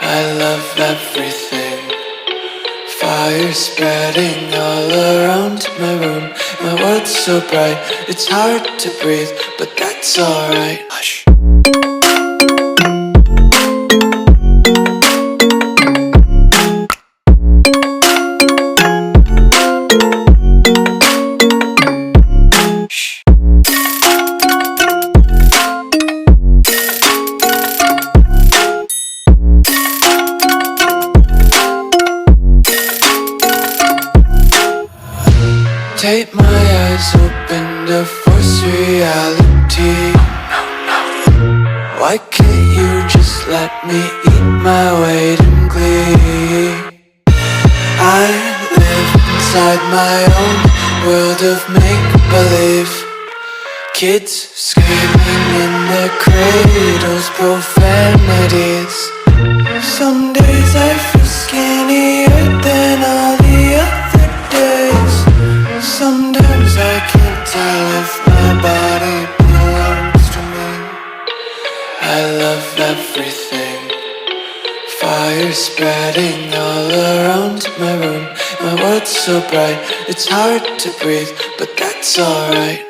I love everything. Fire spreading all around my room. My world's so bright, it's hard to breathe, but that's alright. Hush. Tape my eyes open to force reality. Why can't you just let me eat my weight in glee? I live inside my own world of make-believe. Kids screaming in their cradles, profanities. Some days I feel skinnier than all the other days. Sometimes I can't tell if my body belongs to me. I love everything. Fire spreading all around my room. My world's so bright, it's hard to breathe, but that's alright.